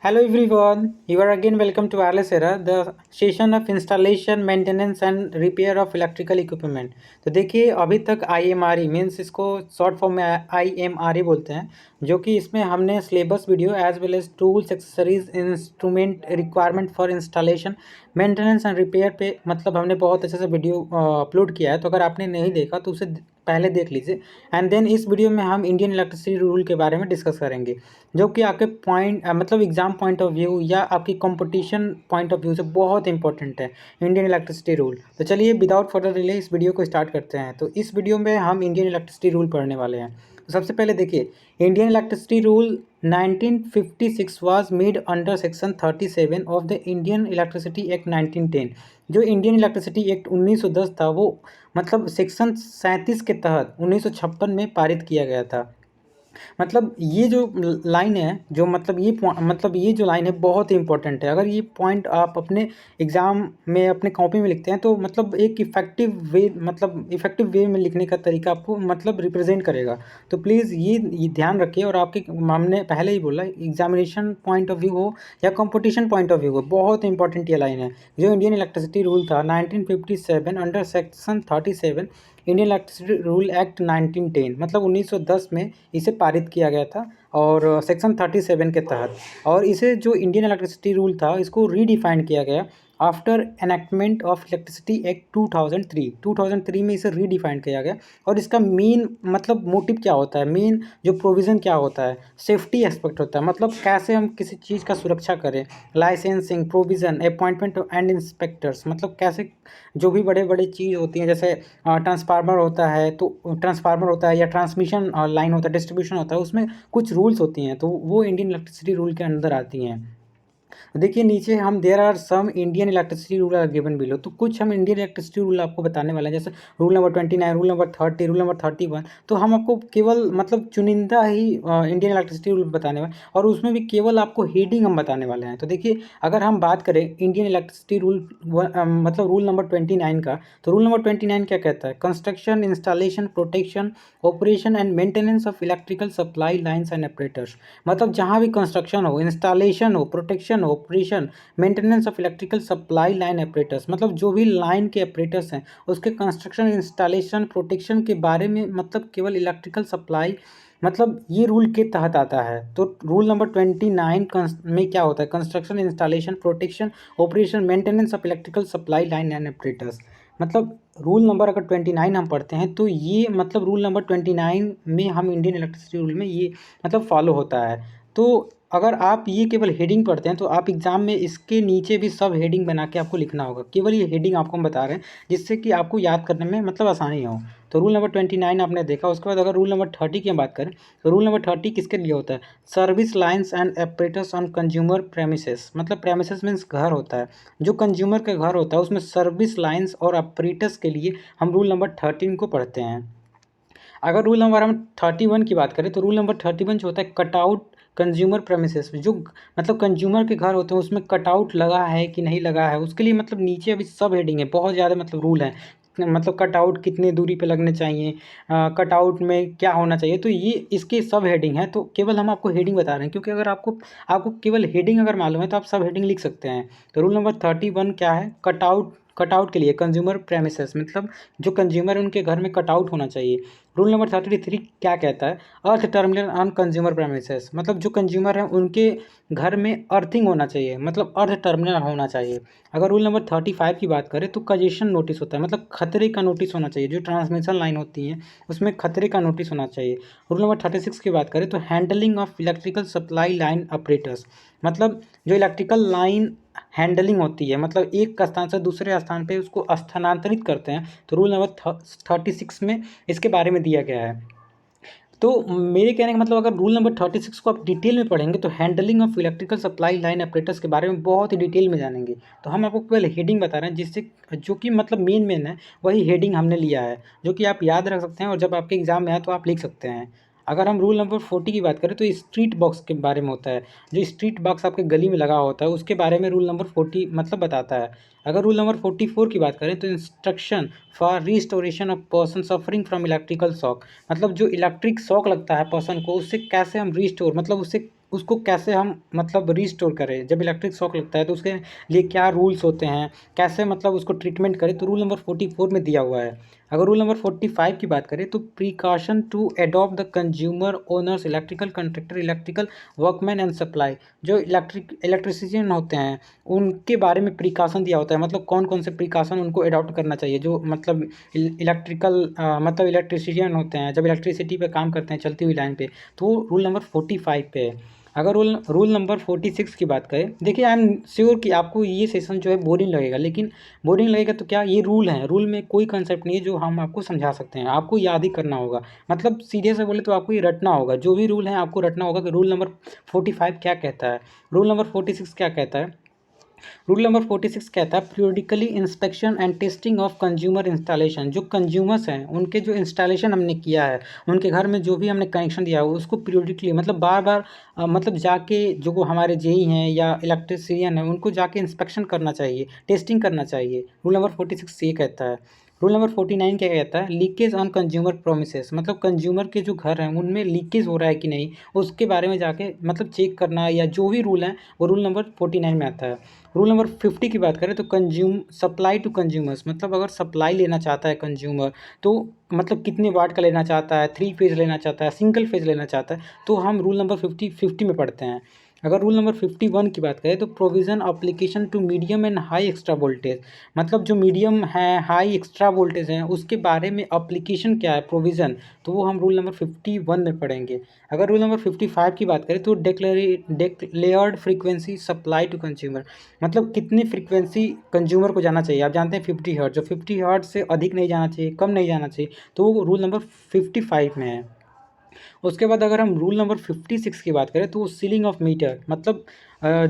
Hello everyone, you are again welcome to Wireless Era, the session of installation, maintenance and repair of electrical equipment। तो देखिए अभी तक IMRE means इसको short form में IMRE बोलते हैं, जो कि इसमें हमने syllabus video as well as tools accessories instrument requirement for installation maintenance and repair पे मतलब हमने बहुत अच्छे से वीडियो अपलोड किया है। तो अगर आपने नहीं देखा तो उसे पहले देख लीजिए। एंड देन इस वीडियो में हम इंडियन इलेक्ट्रिसिटी रूल के बारे में डिस्कस करेंगे, जो कि आपके पॉइंट मतलब एग्जाम पॉइंट ऑफ व्यू या आपकी कंपटीशन पॉइंट ऑफ व्यू से बहुत इंपॉर्टेंट है इंडियन इलेक्ट्रिसिटी रूल। तो चलिए विदाउट फर्दर डिले इस वीडियो को स्टार्ट करते हैं। तो इस वीडियो में हम इंडियन इलेक्ट्रिसिटी रूल पढ़ने वाले हैं। तो सबसे पहले देखिए, Indian electricity rule 1956 was made under section 37 of the Indian electricity act 1910। जो इंडियन इलेक्ट्रिसिटी एक्ट 1910 था वो मतलब सेक्शन 37 के तहत 1956 में पारित किया गया था। मतलब ये जो लाइन है, जो मतलब ये जो लाइन है बहुत ही इंपॉर्टेंट है। अगर ये पॉइंट आप अपने एग्ज़ाम में अपने कॉपी में लिखते हैं तो मतलब एक इफ़ेक्टिव वे में लिखने का तरीका आपको मतलब रिप्रेजेंट करेगा। तो प्लीज़ ये ध्यान रखिए। और आपके हमने पहले ही बोला, एग्जामिनेशन पॉइंट ऑफ व्यू हो या कंपटीशन पॉइंट ऑफ व्यू हो, बहुत इंपॉर्टेंट ये लाइन है। जो इंडियन इलेक्ट्रिसिटी रूल था 1957 under section 37 Indian electricity rule act 1910 मतलब 1910 में इसे पारित किया गया था और सेक्शन 37 के तहत। और इसे जो इंडियन इलेक्ट्रिसिटी रूल था इसको रीडिफाइन किया गया after enactment of electricity act 2003 में इसे रीडिफाइन किया गया। और इसका मेन मतलब मोटिव क्या होता है, मेन जो प्रोविज़न क्या होता है, सेफ्टी एस्पेक्ट होता है। मतलब कैसे हम किसी चीज़ का सुरक्षा करें, licensing provision appointment and inspectors, मतलब कैसे जो भी बड़े बड़े चीज़ होती हैं, जैसे ट्रांसफार्मर होता है तो ट्रांसफार्मर होता है या ट्रांसमिशन लाइन होता है, डिस्ट्रीब्यूशन होता है, उसमें कुछ रूल्स होती हैं तो वो इंडियन इलेक्ट्रिसिटी रूल के अंदर आती हैं। देखिए नीचे हम there are some Indian electricity rule are given below. तो कुछ हम इंडियन इलेक्ट्रिसिटी रूल आपको बताने वाले हैं, जैसे rule number 29, rule number 30, rule number 31। तो हम आपको केवल मतलब चुनिंदा ही इंडियन इलेक्ट्रिसिटी रूल बताने वाले, और उसमें भी केवल आपको हेडिंग हम बताने वाले हैं। तो देखिए अगर हम बात करें इंडियन इलेक्ट्रिसिटी रूल मतलब रूल नंबर 29 का, तो रूल नंबर 29 क्या कहता है, construction installation protection operation and maintenance of electrical supply lines and operators. मतलब जहाँ भी कंस्ट्रक्शन हो, इंस्टॉलेशन हो, प्रोटेक्शन हो, operation maintenance of electrical supply line operators, मतलब जो भी लाइन के ऑपरेटर्स हैं उसके कंस्ट्रक्शन इंस्टॉलेशन प्रोटेक्शन के बारे में मतलब केवल इलेक्ट्रिकल सप्लाई मतलब ये रूल के तहत आता है। तो रूल नंबर 29 में क्या होता है, construction installation protection operation maintenance of electrical supply line and operators. मतलब रूल नंबर अगर 29 हम पढ़ते हैं तो ये मतलब रूल नंबर 29 में हम इंडियन इलेक्ट्रिसिटी रूल में ये मतलब फॉलो होता है। तो अगर आप ये केवल हेडिंग पढ़ते हैं तो आप एग्ज़ाम में इसके नीचे भी सब हेडिंग बना के आपको लिखना होगा। केवल ये हेडिंग आपको हम बता रहे हैं जिससे कि आपको याद करने में मतलब आसानी हो। तो रूल नंबर 29 आपने देखा। उसके बाद अगर रूल नंबर 30 की हम बात करें तो रूल नंबर 30 किसके लिए होता है, service lines and operators on consumer premises. मतलब प्रेमिसेस मीन्स घर होता है, जो कंज्यूमर का घर होता है उसमें सर्विस लाइन्स और ऑपरेटर्स के लिए हम रूल नंबर 13 को पढ़ते हैं। अगर रूल नंबर हम 31 की बात करें तो रूल नंबर 31 जो होता है कटआउट कंज्यूमर प्रेमिसेस, जो मतलब कंज्यूमर के घर होते हैं उसमें कटआउट लगा है कि नहीं लगा है उसके लिए मतलब नीचे अभी सब हेडिंग है, बहुत ज़्यादा मतलब रूल है। मतलब कटआउट कितने दूरी पे लगने चाहिए, कटआउट में क्या होना चाहिए, तो ये इसके सब हेडिंग है। तो केवल हम आपको हेडिंग बता रहे हैं क्योंकि अगर आपको केवल हेडिंग अगर मालूम है तो आप सब हेडिंग लिख सकते हैं। तो रूल नंबर 31 क्या है, कटआउट के लिए कंज्यूमर प्रेमिसेस, मतलब जो कंज्यूमर है उनके घर में कटआउट होना चाहिए। रूल नंबर 33 क्या कहता है, अर्थ टर्मिनल ऑन कंज्यूमर प्रेमिसेस, मतलब जो कंज्यूमर हैं उनके घर में अर्थिंग होना चाहिए, मतलब अर्थ टर्मिनल होना चाहिए। अगर रूल नंबर 35 की बात करें तो कजेशन नोटिस होता है, मतलब खतरे का नोटिस होना चाहिए, जो ट्रांसमिशन लाइन होती है उसमें खतरे का नोटिस होना चाहिए। रूल नंबर 36 की बात करें तो handling of electrical supply line operators, मतलब जो इलेक्ट्रिकल लाइन हैंडलिंग होती है, मतलब एक स्थान से दूसरे स्थान पे उसको स्थानांतरित करते हैं, तो रूल नंबर 36 में इसके बारे में दिया गया है। तो मेरे कहने का मतलब अगर रूल नंबर 36 को आप डिटेल में पढ़ेंगे तो handling of electrical supply line operators के बारे में बहुत ही डिटेल में जानेंगे। तो हम आपको केवल हेडिंग बता रहे हैं जिससे जो कि मतलब मेन है वही हेडिंग हमने लिया है, जो कि आप याद रख सकते हैं और जब आपके एग्जाम में आए तो आप लिख सकते हैं। अगर हम रूल नंबर 40 की बात करें तो स्ट्रीट बॉक्स के बारे में होता है, जो स्ट्रीट बॉक्स आपके गली में लगा होता है उसके बारे में रूल नंबर 40 मतलब बताता है। अगर रूल नंबर 44 की बात करें तो instruction for restoration of person suffering from electrical shock, मतलब जो इलेक्ट्रिक शॉक लगता है पर्सन को उससे कैसे हम रिस्टोर मतलब उससे उसको कैसे हम मतलब रिस्टोर करें, जब इलेक्ट्रिक शॉक लगता है तो उसके लिए क्या रूल्स होते हैं, कैसे मतलब उसको ट्रीटमेंट करें, तो रूल नंबर 44 में दिया हुआ है। अगर रूल नंबर 45 की बात करें तो precaution to adopt the consumer owners electrical contractor electrical workman and supply, जो इलेक्ट्रिशियन होते हैं उनके बारे में प्रिकॉशन दिया होता है, मतलब कौन कौन से प्रिकॉशन उनको अडॉप्ट करना चाहिए, जो मतलब इलेक्ट्रिकल मतलब इलेक्ट्रिशियन होते हैं जब इलेक्ट्रिसिटी पे काम करते हैं चलती हुई लाइन पे, तो रूल नंबर 45 पे है। अगर रूल रूल नंबर 46 की बात करें, देखिए आई एम श्योर कि आपको ये सेशन जो है बोरिंग लगेगा, लेकिन बोरिंग लगेगा तो क्या, ये रूल है, रूल में कोई कंसेप्ट नहीं है जो हम आपको समझा सकते हैं, आपको याद ही करना होगा। मतलब सीधे से बोले तो आपको ये रटना होगा, जो भी रूल है आपको रटना होगा कि रूल नंबर 45 क्या कहता है, रूल नंबर 46 क्या कहता है। रूल नंबर 46 कहता है periodically inspection and testing of consumer installation, जो कंज्यूमर्स हैं उनके जो इंस्टॉलेशन हमने किया है, उनके घर में जो भी हमने कनेक्शन दिया है उसको पीरियडिकली मतलब बार बार मतलब जाके जो हमारे जेई हैं या इलेक्ट्रिशियन हैं उनको जाके इंस्पेक्शन करना चाहिए, टेस्टिंग करना चाहिए। रूल नंबर 46 ये कहता है। रूल नंबर 49 क्या कहता है, लीकेज ऑन कंज्यूमर प्रोमिसेस, मतलब कंज्यूमर के जो घर हैं उनमें लीकेज हो रहा है कि नहीं उसके बारे में जाके मतलब चेक करना, या जो भी रूल है वो रूल नंबर 49 में आता है। रूल नंबर 50 की बात करें तो सप्लाई टू कंज्यूमर्स, मतलब अगर सप्लाई लेना चाहता है कंज्यूमर तो मतलब कितने वाट का लेना चाहता है, 3 फेज लेना चाहता है, सिंगल फेज लेना चाहता है, तो हम रूल नंबर 50 में पढ़ते हैं। अगर रूल नंबर 51 की बात करें तो provision application to medium and high extra voltage, मतलब जो मीडियम है हाई एक्स्ट्रा वोल्टेज है उसके बारे में एप्लीकेशन क्या है, प्रोविज़न, तो वो हम रूल नंबर 51 में पढ़ेंगे। अगर रूल नंबर 55 की बात करें तो declared frequency supply to consumer, मतलब कितनी फ्रीक्वेंसी कंज्यूमर को जाना चाहिए, आप जानते हैं 50 हर्ट्ज, जो 50 हर्ट्ज से अधिक नहीं जाना चाहिए, कम नहीं जाना चाहिए, तो वो रूल नंबर 55 में है। उसके बाद अगर हम रूल नंबर 56 की बात करें तो सीलिंग ऑफ मीटर, मतलब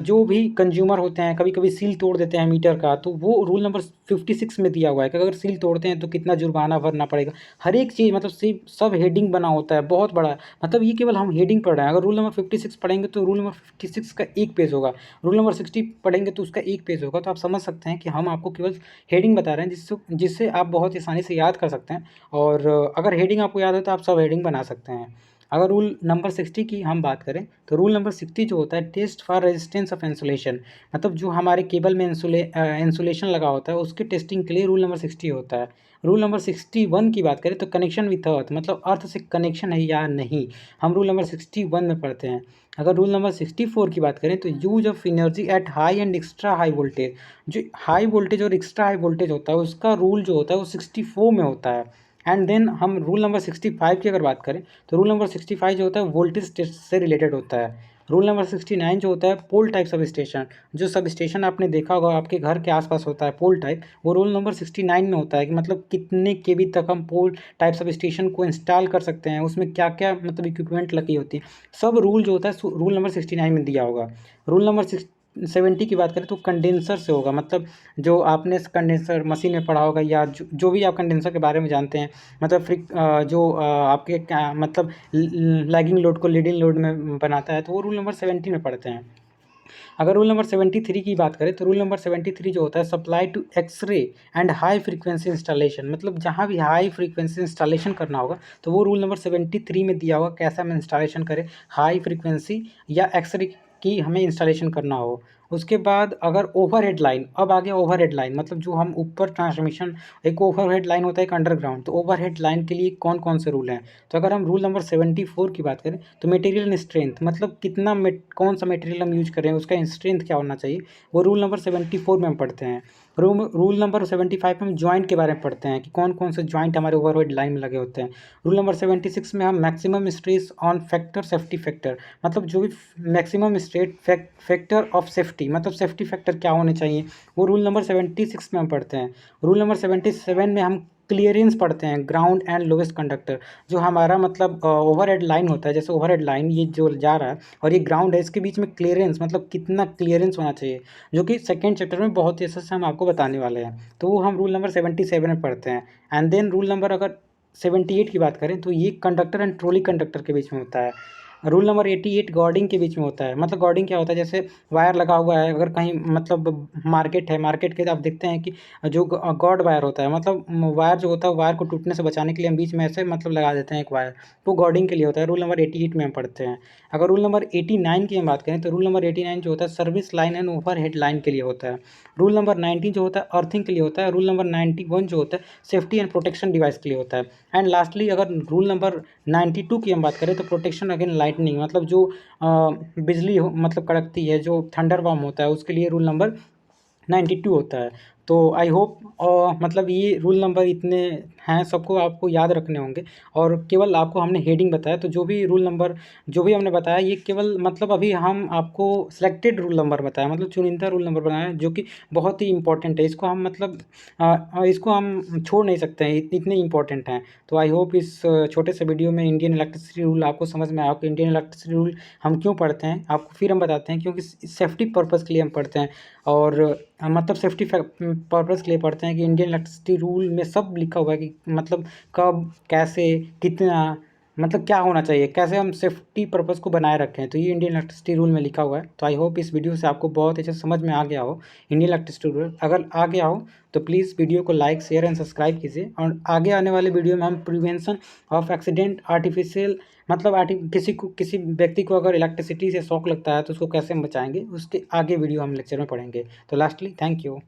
जो भी कंज्यूमर होते हैं कभी कभी सील तोड़ देते हैं मीटर का, तो वो रूल नंबर 56 में दिया हुआ है कि अगर सील तोड़ते हैं तो कितना जुर्माना भरना पड़ेगा, हर एक चीज़ मतलब सिर्फ सब हेडिंग बना होता है बहुत बड़ा, मतलब ये केवल हम हेडिंग पढ़ रहे हैं। अगर रूल नंबर 56 पढ़ेंगे तो रूल नंबर 56 का एक पेज होगा, रूल नंबर 60 पढ़ेंगे तो उसका एक पेज होगा, तो आप समझ सकते हैं कि हम आपको केवल हेडिंग बता रहे हैं जिससे जिससे आप बहुत आसानी से याद कर सकते हैं, और अगर हेडिंग आपको याद है तो आप सब हेडिंग बना सकते हैं। अगर रूल नंबर 60 की हम बात करें तो रूल नंबर 60 जो होता है test for resistance of insulation, मतलब जो हमारे केबल में इंसुलेशन लगा होता है उसके टेस्टिंग के लिए रूल नंबर 60 होता है। रूल नंबर 61 की बात करें तो कनेक्शन विथ अर्थ, मतलब अर्थ से कनेक्शन है या नहीं, हम रूल नंबर 61 में पढ़ते हैं। अगर रूल नंबर 64 की बात करें तो use of energy at high and extra high voltage, जो हाई वोल्टेज और एक्स्ट्रा हाई वोल्टेज होता है उसका रूल जो होता है वो 64 में होता है। एंड देन हम रूल नंबर 65 की अगर बात करें तो रूल नंबर 65 जो होता है वोल्टेज टेस्ट से रिलेटेड होता है। रूल नंबर 69 जो होता है पोल टाइप सब स्टेशन, जो सब स्टेशन आपने देखा होगा आपके घर के आसपास होता है पोल टाइप, वो रूल नंबर 69 में होता है कि मतलब कितने केवी तक हम पोल टाइप सब स्टेशन को इंस्टॉल कर सकते हैं, उसमें क्या क्या मतलब इक्विपमेंट लगी होती है, सब रूल जो होता है रूल नंबर 69 में दिया होगा। रूल नंबर 70 की बात करें तो कंडेंसर से होगा, मतलब जो आपने कंडेंसर मशीन में पढ़ा होगा या जो भी आप कंडेंसर के बारे में जानते हैं, मतलब जो आपके मतलब लैगिंग लोड को लीडिंग लोड में बनाता है, तो वो रूल नंबर 70 में पढ़ते हैं। अगर रूल नंबर 73 की बात करें तो रूल नंबर 73 जो होता है supply to X ray and high frequency installation, मतलब जहाँ भी हाई फ्रीक्वेंसी इंस्टॉलेशन करना होगा तो वो रूल नंबर 73 में दिया होगा कैसा हम इंस्टॉलेशन करें, हाई फ्रीक्वेंसी या एक्सरे की हमें इंस्टॉलेशन करना हो। उसके बाद अगर ओवरहेड लाइन, अब आ गया ओवरहेड लाइन, मतलब जो हम ऊपर ट्रांसमिशन, एक ओवरहेड लाइन होता है एक अंडरग्राउंड, तो ओवरहेड लाइन के लिए कौन कौन से रूल हैं, तो अगर हम रूल नंबर 74 की बात करें तो मटेरियल स्ट्रेंथ, मतलब कितना कौन सा मटेरियल हम यूज कर रहे हैं उसका स्ट्रेंथ क्या होना चाहिए, वो रूल नंबर 74 में हम पढ़ते हैं। रूल नंबर 75 में हम जॉइंट के बारे में पढ़ते हैं कि कौन कौन से जॉइंट हमारे ओवरहेड लाइन में लगे होते हैं। रूल नंबर 76 में हम maximum stress on factor safety factor, मतलब जो भी maximum straight factor of safety, मतलब सेफ्टी फैक्टर क्या होने चाहिए, वो रूल नंबर 76 में हम पढ़ते हैं। रूल नंबर 77 में हम क्लियरेंस पढ़ते हैं, ग्राउंड एंड लोवेस्ट कंडक्टर, जो हमारा मतलब ओवरहेड लाइन होता है, जैसे ओवरहेड लाइन ये जो जा रहा है और ये ग्राउंड है, इसके बीच में क्लियरेंस, मतलब कितना क्लियरेंस होना चाहिए, जो कि सेकेंड चैप्टर में बहुत ही अच्छे से हम आपको बताने वाले हैं, तो वो हम रूल नंबर 77 में पढ़ते हैं। एंड देन रूल नंबर अगर 78 की बात करें तो ये कंडक्टर एंड ट्रोली कंडक्टर के बीच में होता है। रूल नंबर 88 गॉर्डिंग के बीच में होता है। मतलब गॉर्डिंग क्या होता है, जैसे वायर लगा हुआ है, अगर कहीं मतलब मार्केट है, मार्केट के आप देखते हैं कि जो गॉर्ड वायर होता है, मतलब वायर जो होता है वायर को टूटने से बचाने के लिए हम बीच में ऐसे मतलब लगा देते हैं एक वायर, वो गॉर्डिंग के लिए होता है। रूल नंबर 88 में हम पढ़ते हैं। अगर रूल नंबर 89 की हम बात करें तो रूल नंबर 89 जो होता है service line and over head line के लिए होता है। रूल नंबर 19 जो होता है अर्थिंग के लिए होता है। रूल नंबर 91 जो होता है सेफ्टी एंड प्रोटेक्शन डिवाइस के लिए होता है। एंड लास्टली अगर रूल नंबर 92 की हम बात करें तो प्रोटेक्शन अगेन लाइटनिंग, मतलब जो बिजली मतलब कड़कती है, जो थंडर बम होता है, उसके लिए रूल नंबर 92 होता है। तो आई होप मतलब ये रूल नंबर इतने हैं, सबको आपको याद रखने होंगे। और केवल आपको हमने हेडिंग बताया, तो जो भी रूल नंबर जो भी हमने बताया ये केवल मतलब अभी हम आपको सिलेक्टेड रूल नंबर बताया, मतलब चुनिंदा रूल नंबर बनाया जो कि बहुत ही इंपॉर्टेंट है। इसको हम मतलब इसको हम छोड़ नहीं सकते हैं, इतने इंपॉर्टेंट हैं। तो आई होप इस छोटे से वीडियो में इंडियन इलेक्ट्रिसिटी रूल आपको समझ में आया कि इंडियन इलेक्ट्रिसिटी रूल हम क्यों पढ़ते हैं। आपको फिर हम बताते हैं, क्योंकि सेफ्टी पर्पज़ के लिए हम पढ़ते हैं। और मतलब सेफ्टी पर्पज़ के लिए पढ़ते हैं कि इंडियन इलेक्ट्रिसिटी रूल में सब लिखा हुआ है कि मतलब कब, कैसे, कितना, मतलब क्या होना चाहिए, कैसे हम सेफ्टी पर्पज़ को बनाए रखें। तो ये इंडियन इलेक्ट्रिसिटी रूल में लिखा हुआ है। तो आई होप इस वीडियो से आपको बहुत अच्छे से समझ में आ गया हो इंडियन इलेक्ट्रिसिटी रूल। अगर आ गया हो तो प्लीज़ वीडियो को लाइक, शेयर एंड सब्सक्राइब कीजिए। और आगे आने वाले वीडियो में हम प्रिवेंशन ऑफ एक्सीडेंट आर्टिफिशियल, मतलब किसी व्यक्ति को अगर इलेक्ट्रिसिटी से शॉक लगता है तो उसको कैसे हम बचाएंगे, उसके आगे वीडियो हम लेक्चर में पढ़ेंगे। तो लास्टली थैंक यू।